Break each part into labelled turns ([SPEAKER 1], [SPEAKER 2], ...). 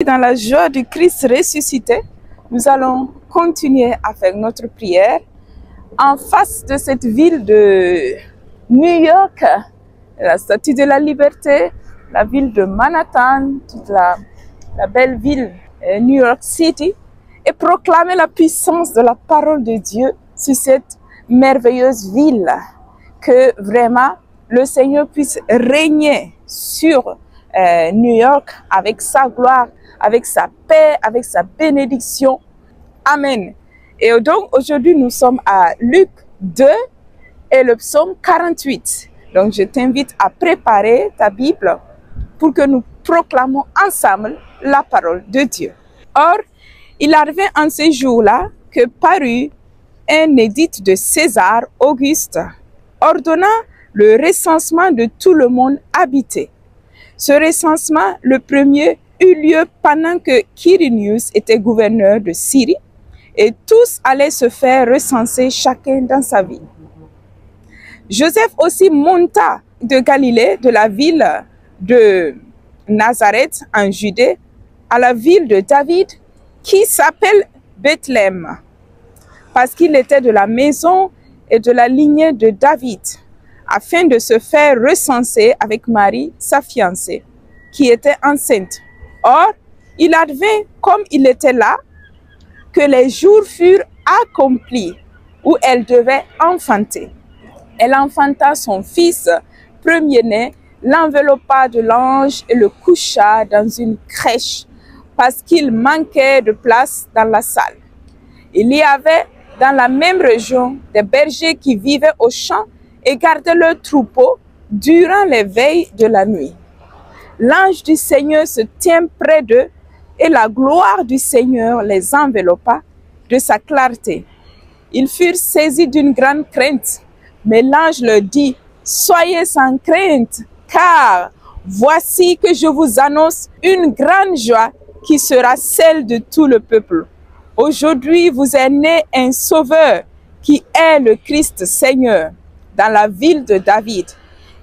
[SPEAKER 1] Dans la joie du Christ ressuscité, nous allons continuer à faire notre prière en face de cette ville de New York, la Statue de la Liberté, la ville de Manhattan, toute la belle ville New York City, et proclamer la puissance de la parole de Dieu sur cette merveilleuse ville, que vraiment le Seigneur puisse régner sur New York avec sa gloire, avec sa paix, avec sa bénédiction. Amen. Et donc aujourd'hui nous sommes à Luc 2 et le psaume 48. Donc je t'invite à préparer ta Bible pour que nous proclamons ensemble la parole de Dieu. Or, il arrivait en ces jours-là que parut un édit de César Auguste ordonnant le recensement de tout le monde habité. Ce recensement, le premier, eut lieu pendant que Quirinius était gouverneur de Syrie, et tous allaient se faire recenser chacun dans sa ville. Joseph aussi monta de Galilée, de la ville de Nazareth en Judée, à la ville de David, qui s'appelle Bethléem, parce qu'il était de la maison et de la lignée de David, afin de se faire recenser avec Marie, sa fiancée, qui était enceinte. Or, il advint, comme il était là, que les jours furent accomplis où elle devait enfanter. Elle enfanta son fils premier-né, l'enveloppa de l'ange et le coucha dans une crèche, parce qu'il manquait de place dans la salle. Il y avait dans la même région des bergers qui vivaient au champ et gardaient leur troupeau durant les veilles de la nuit. L'ange du Seigneur se tint près d'eux et la gloire du Seigneur les enveloppa de sa clarté. Ils furent saisis d'une grande crainte, mais l'ange leur dit: « Soyez sans crainte, car voici que je vous annonce une grande joie qui sera celle de tout le peuple. Aujourd'hui vous est né un sauveur qui est le Christ Seigneur dans la ville de David.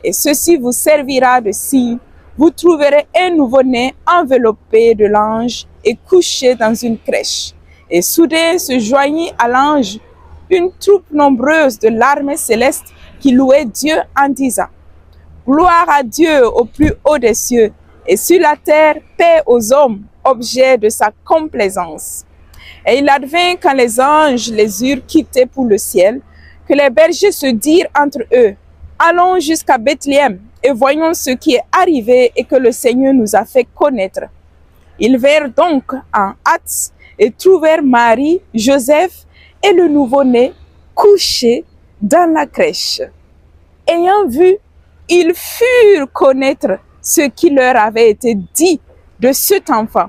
[SPEAKER 1] Et ceci vous servira de signe. Vous trouverez un nouveau-né enveloppé de l'ange et couché dans une crèche. » Et soudain se joignit à l'ange une troupe nombreuse de l'armée céleste qui louait Dieu en disant: « Gloire à Dieu au plus haut des cieux, et sur la terre, paix aux hommes, objet de sa complaisance. » Et il advint quand les anges les eurent quittés pour le ciel, que les bergers se dirent entre eux: « Allons jusqu'à Bethléem et voyons ce qui est arrivé et que le Seigneur nous a fait connaître. » Ils vinrent donc en hâte et trouvèrent Marie, Joseph et le nouveau-né couchés dans la crèche. Ayant vu, ils furent connaître ce qui leur avait été dit de cet enfant.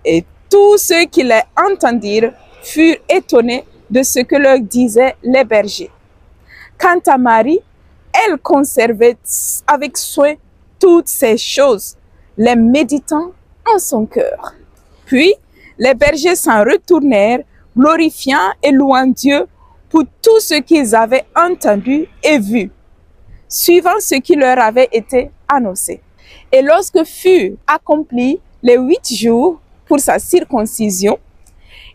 [SPEAKER 1] Et tous ceux qui les entendirent furent étonnés de ce que leur disaient les bergers. Quant à Marie, elle conservait avec soin toutes ces choses, les méditant en son cœur. Puis, les bergers s'en retournèrent, glorifiant et louant Dieu pour tout ce qu'ils avaient entendu et vu, suivant ce qui leur avait été annoncé. Et lorsque furent accomplis les 8 jours pour sa circoncision,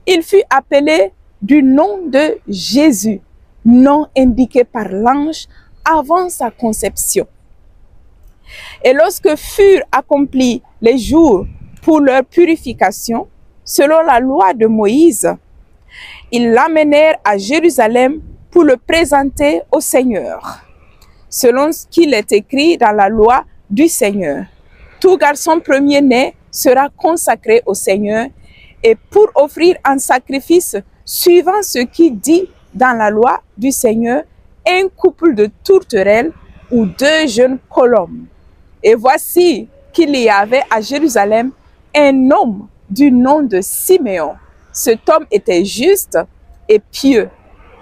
[SPEAKER 1] il fut appelé du nom de Jésus, nom indiqué par l'ange avant sa conception. Et lorsque furent accomplis les jours pour leur purification, selon la loi de Moïse, ils l'amenèrent à Jérusalem pour le présenter au Seigneur, selon ce qu'il est écrit dans la loi du Seigneur. Tout garçon premier-né sera consacré au Seigneur, et pour offrir un sacrifice suivant ce qui dit dans la loi du Seigneur, un couple de tourterelles ou 2 jeunes colombes. Et voici qu'il y avait à Jérusalem un homme du nom de Siméon. Cet homme était juste et pieux.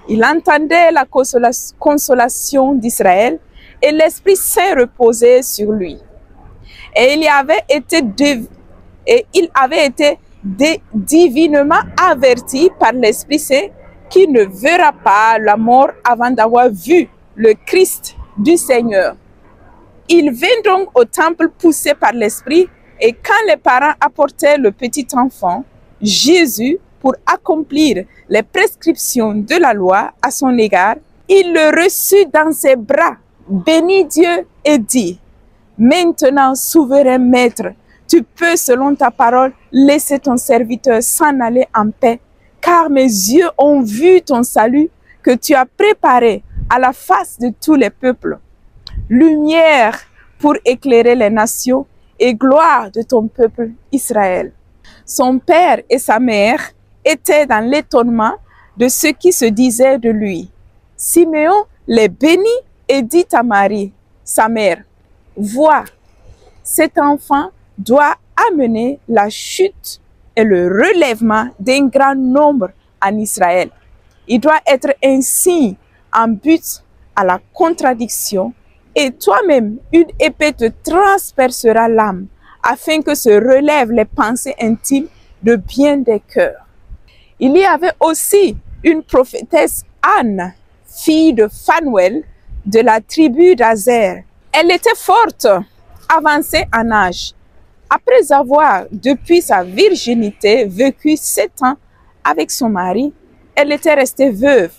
[SPEAKER 1] Il entendait la consolation d'Israël et l'Esprit Saint reposait sur lui. Et il avait été divinement averti par l'Esprit Saint qu'il ne verra pas la mort avant d'avoir vu le Christ du Seigneur. Il vint donc au temple poussé par l'Esprit Et quand les parents apportaient le petit enfant, Jésus, pour accomplir les prescriptions de la loi à son égard, il le reçut dans ses bras, bénit Dieu et dit: « Maintenant, souverain maître, tu peux, selon ta parole, laisser ton serviteur s'en aller en paix, car mes yeux ont vu ton salut que tu as préparé à la face de tous les peuples, lumière pour éclairer les nations et gloire de ton peuple Israël. » Son père et sa mère étaient dans l'étonnement de ce qui se disait de lui. Siméon les bénit et dit à Marie, sa mère: « Vois, cet enfant doit amener la chute et le relèvement d'un grand nombre en Israël. Il doit être un signe en but à la contradiction, et toi-même, une épée te transpercera l'âme, afin que se relèvent les pensées intimes de bien des cœurs. » Il y avait aussi une prophétesse Anne, fille de Phanuel, de la tribu d'Azer. Elle était forte, avancée en âge. Après avoir, depuis sa virginité, vécu 7 ans avec son mari, elle était restée veuve.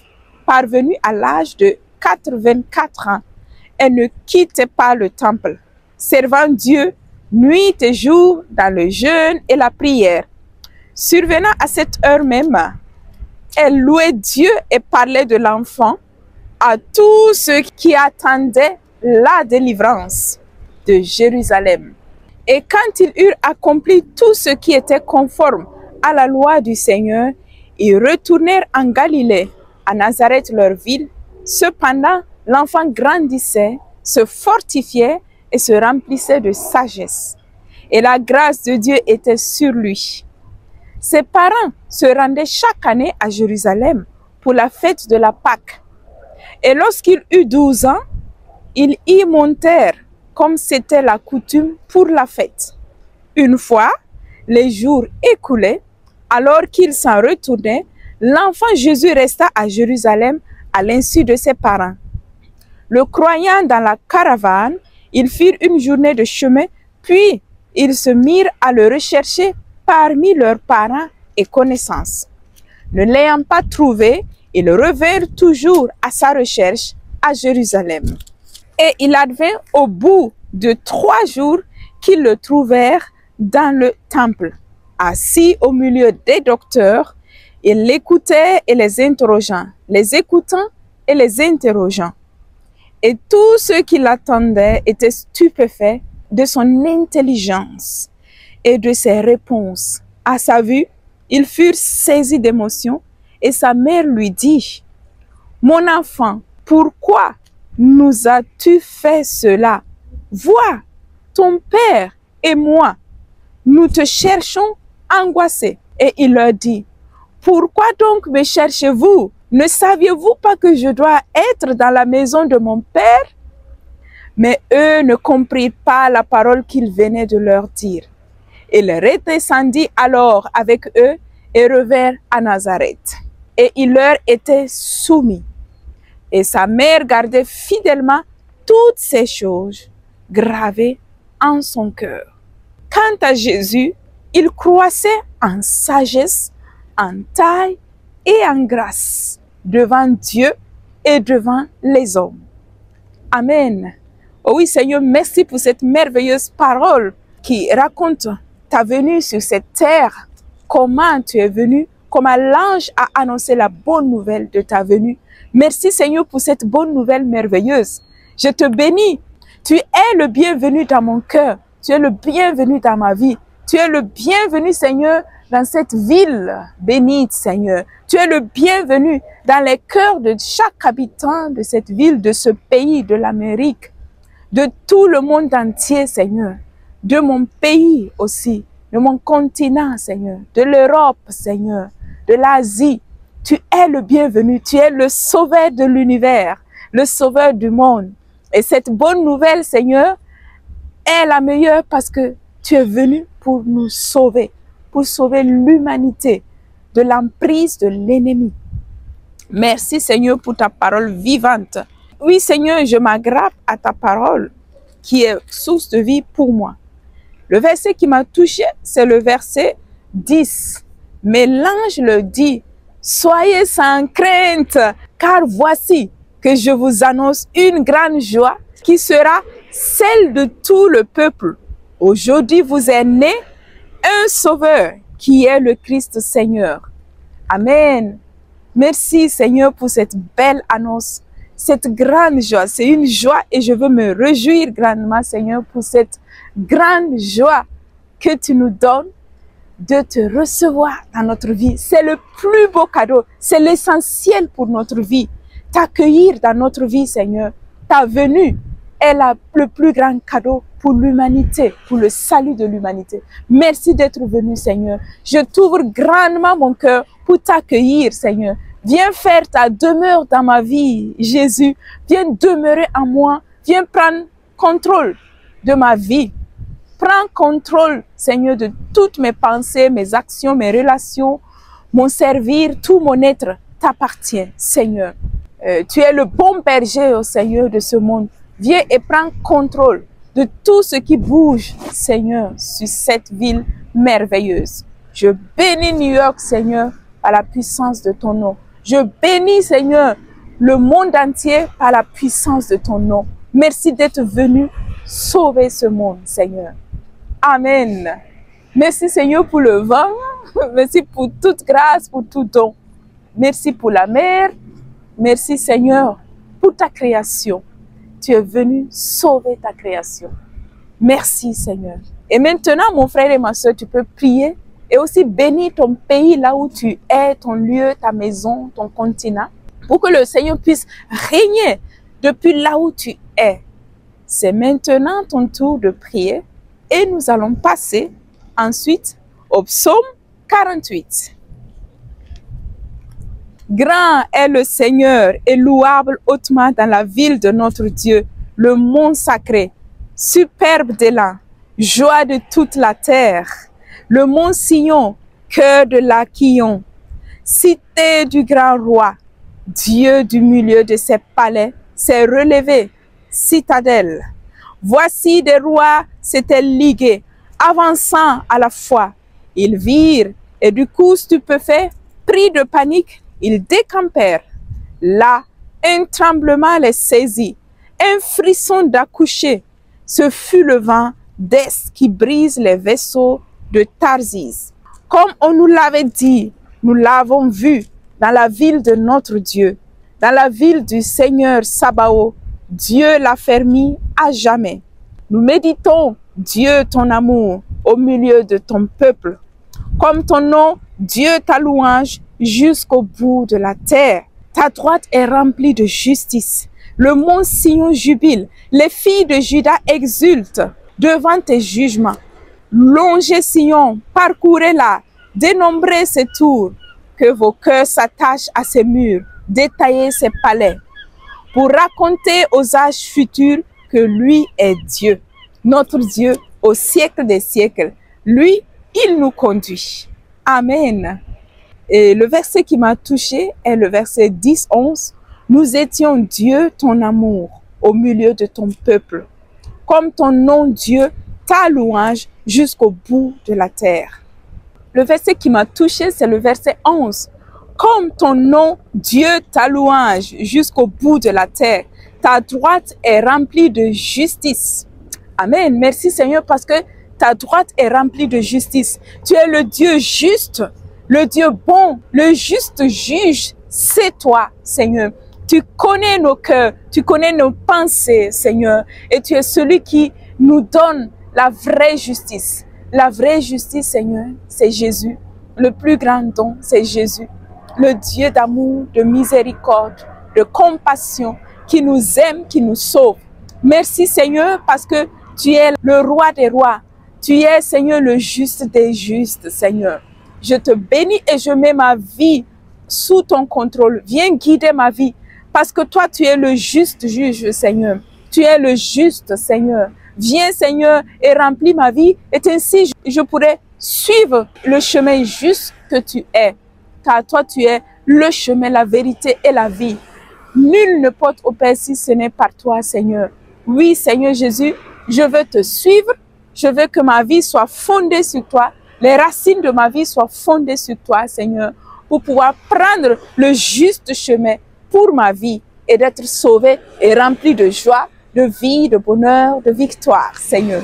[SPEAKER 1] Parvenue à l'âge de 84 ans, elle ne quittait pas le temple, servant Dieu nuit et jour dans le jeûne et la prière. Survenant à cette heure même, elle louait Dieu et parlait de l'enfant à tous ceux qui attendaient la délivrance de Jérusalem. Et quand ils eurent accompli tout ce qui était conforme à la loi du Seigneur, ils retournèrent en Galilée, à Nazareth leur ville. Cependant, l'enfant grandissait, se fortifiait et se remplissait de sagesse. Et la grâce de Dieu était sur lui. Ses parents se rendaient chaque année à Jérusalem pour la fête de la Pâque. Et lorsqu'il eut 12 ans, ils y montèrent comme c'était la coutume pour la fête. Une fois les jours écoulés, alors qu'ils s'en retournaient, l'enfant Jésus resta à Jérusalem à l'insu de ses parents. Le croyant dans la caravane, ils firent une journée de chemin, puis ils se mirent à le rechercher parmi leurs parents et connaissances. Ne l'ayant pas trouvé, ils revinrent toujours à sa recherche à Jérusalem. Et il advint au bout de 3 jours qu'ils le trouvèrent dans le temple, assis au milieu des docteurs. Il l'écoutait et les interrogeant, les écoutant et les interrogeant. Et tous ceux qui l'attendaient étaient stupéfaits de son intelligence et de ses réponses. À sa vue, ils furent saisis d'émotion et sa mère lui dit: « Mon enfant, pourquoi nous as-tu fait cela? Vois, ton père et moi, nous te cherchons angoissés. » Et il leur dit: « Pourquoi donc me cherchez-vous? Ne saviez-vous pas que je dois être dans la maison de mon père? » Mais eux ne comprirent pas la parole qu'il venait de leur dire. Il redescendit alors avec eux et revint à Nazareth. Et il leur était soumis. Et sa mère gardait fidèlement toutes ces choses gravées en son cœur. Quant à Jésus, il croissait en sagesse, en taille et en grâce devant Dieu et devant les hommes. Amen. Oh oui, Seigneur, merci pour cette merveilleuse parole qui raconte ta venue sur cette terre, comment tu es venu, comment l'ange a annoncé la bonne nouvelle de ta venue. Merci Seigneur pour cette bonne nouvelle merveilleuse. Je te bénis. Tu es le bienvenu dans mon cœur. Tu es le bienvenu dans ma vie. Tu es le bienvenu Seigneur dans cette ville bénite Seigneur. Tu es le bienvenu dans les cœurs de chaque habitant de cette ville, de ce pays, de l'Amérique, de tout le monde entier Seigneur, de mon pays aussi, de mon continent Seigneur, de l'Europe Seigneur, de l'Asie. Tu es le bienvenu, tu es le sauveur de l'univers, le sauveur du monde. Et cette bonne nouvelle, Seigneur, est la meilleure parce que tu es venu pour nous sauver, pour sauver l'humanité de l'emprise de l'ennemi. Merci, Seigneur, pour ta parole vivante. Oui, Seigneur, je m'aggrappe à ta parole qui est source de vie pour moi. Le verset qui m'a touché, c'est le verset 10. Mais l'ange le dit, soyez sans crainte, car voici que je vous annonce une grande joie qui sera celle de tout le peuple. Aujourd'hui, vous est né un sauveur qui est le Christ Seigneur. Amen. Merci Seigneur pour cette belle annonce, cette grande joie. C'est une joie et je veux me réjouir grandement Seigneur pour cette grande joie que tu nous donnes de te recevoir dans notre vie. C'est le plus beau cadeau, c'est l'essentiel pour notre vie. T'accueillir dans notre vie Seigneur, ta venue est le plus grand cadeau pour l'humanité, pour le salut de l'humanité. Merci d'être venu Seigneur. Je t'ouvre grandement mon cœur pour t'accueillir Seigneur. Viens faire ta demeure dans ma vie Jésus. Viens demeurer en moi. Viens prendre contrôle de ma vie. Prends contrôle Seigneur de toutes mes pensées, mes actions, mes relations. Mon servir, tout mon être t'appartient Seigneur. Tu es le bon berger au Seigneur de ce monde. Viens et prends contrôle de tout ce qui bouge, Seigneur, sur cette ville merveilleuse. Je bénis New York, Seigneur, par la puissance de ton nom. Je bénis, Seigneur, le monde entier par la puissance de ton nom. Merci d'être venu sauver ce monde, Seigneur. Amen. Merci, Seigneur, pour le vent. Merci pour toute grâce, pour tout don. Merci pour la mer. Merci, Seigneur, pour ta création. Tu es venu sauver ta création. Merci Seigneur. Et maintenant, mon frère et ma soeur, tu peux prier et aussi bénir ton pays là où tu es, ton lieu, ta maison, ton continent, pour que le Seigneur puisse régner depuis là où tu es. C'est maintenant ton tour de prier et nous allons passer ensuite au psaume 48. Grand est le Seigneur et louable hautement dans la ville de notre Dieu, le mont sacré, superbe d'élan, joie de toute la terre, le mont Sion, cœur de l'Aquillon, cité du grand roi, Dieu du milieu de ses palais, s'est relevé, citadelle. Voici des rois s'étaient ligués, avançant à la fois. Ils virent et du coup stupéfaits, pris de panique, ils décampèrent. Là, un tremblement les saisit, un frisson d'accoucher. Ce fut le vent d'est qui brise les vaisseaux de Tarsis. Comme on nous l'avait dit, nous l'avons vu dans la ville de notre Dieu, dans la ville du Seigneur Sabaoth. Dieu l'a fermé à jamais. Nous méditons, Dieu, ton amour au milieu de ton peuple. Comme ton nom, Dieu, ta louange, jusqu'au bout de la terre. Ta droite est remplie de justice. Le mont Sion jubile. Les filles de Juda exultent devant tes jugements. Longez Sion, parcourez-la, dénombrez ses tours. Que vos cœurs s'attachent à ses murs, détaillez ses palais. Pour raconter aux âges futurs que lui est Dieu. Notre Dieu au siècle des siècles. Lui, il nous conduit. Amen. Et le verset qui m'a touché est le verset 10-11. Nous étions Dieu, ton amour, au milieu de ton peuple. Comme ton nom Dieu, ta louange jusqu'au bout de la terre. Le verset qui m'a touché, c'est le verset 11. Comme ton nom Dieu, ta louange jusqu'au bout de la terre. Ta droite est remplie de justice. Amen. Merci Seigneur parce que ta droite est remplie de justice. Tu es le Dieu juste, le Dieu bon, le juste juge. C'est toi, Seigneur. Tu connais nos cœurs, tu connais nos pensées, Seigneur. Et tu es celui qui nous donne la vraie justice. La vraie justice, Seigneur, c'est Jésus. Le plus grand don, c'est Jésus. Le Dieu d'amour, de miséricorde, de compassion, qui nous aime, qui nous sauve. Merci, Seigneur, parce que tu es le roi des rois. Tu es, Seigneur, le juste des justes, Seigneur. Je te bénis et je mets ma vie sous ton contrôle. Viens guider ma vie. Parce que toi, tu es le juste juge, Seigneur. Tu es le juste, Seigneur. Viens, Seigneur, et remplis ma vie. Et ainsi, je pourrai suivre le chemin juste que tu es. Car toi, tu es le chemin, la vérité et la vie. Nul ne porte au Père si ce n'est par toi, Seigneur. Oui, Seigneur Jésus, je veux te suivre. Je veux que ma vie soit fondée sur toi. Les racines de ma vie soient fondées sur toi, Seigneur, pour pouvoir prendre le juste chemin pour ma vie et d'être sauvé et rempli de joie, de vie, de bonheur, de victoire, Seigneur.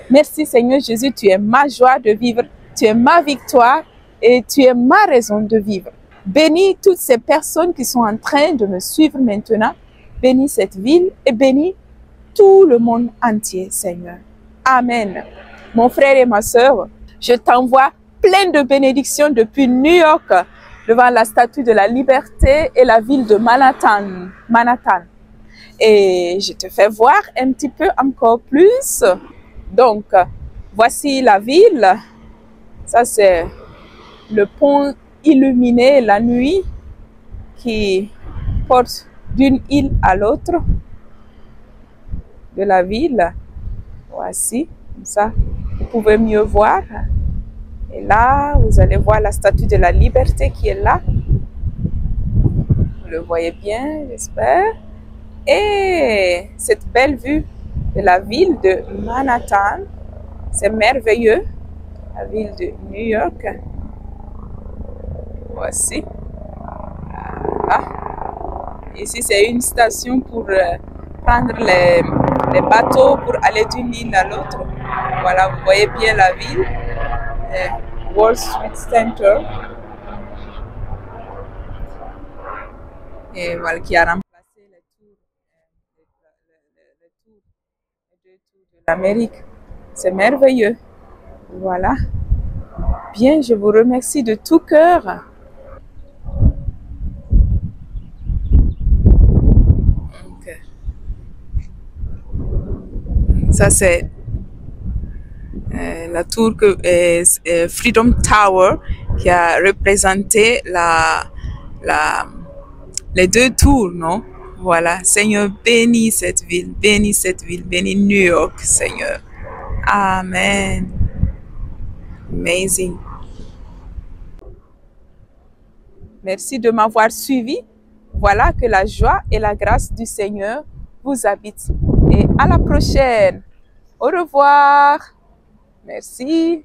[SPEAKER 1] Merci, Seigneur Jésus, tu es ma joie de vivre, tu es ma victoire et tu es ma raison de vivre. Bénis toutes ces personnes qui sont en train de me suivre maintenant. Bénis cette ville et bénis tout le monde entier, Seigneur. Amen. Mon frère et ma sœur, je t'envoie plein de bénédictions depuis New York, devant la Statue de la Liberté et la ville de Manhattan. Et je te fais voir un petit peu encore plus. Donc, voici la ville. Ça, c'est le pont illuminé la nuit qui porte d'une île à l'autre de la ville. Voici, comme ça, vous pouvez mieux voir. Et là, vous allez voir la Statue de la Liberté qui est là. Vous le voyez bien, j'espère. Et cette belle vue de la ville de Manhattan, c'est merveilleux. La ville de New York. Voici. Voilà. Ici, c'est une station pour prendre les bateaux pour aller d'une île à l'autre. Voilà, vous voyez bien la ville. Wall Street Center. Et voilà, qui a remplacé les deux tours de l'Amérique. C'est merveilleux. Voilà. Bien, je vous remercie de tout cœur. Ça, c'est la tour Freedom Tower qui a représenté les deux tours, non? Voilà. Seigneur, bénis cette ville, bénis New York, Seigneur. Amen. Amazing. Merci de m'avoir suivi. Voilà, que la joie et la grâce du Seigneur vous habitent. Et à la prochaine. Au revoir. Merci.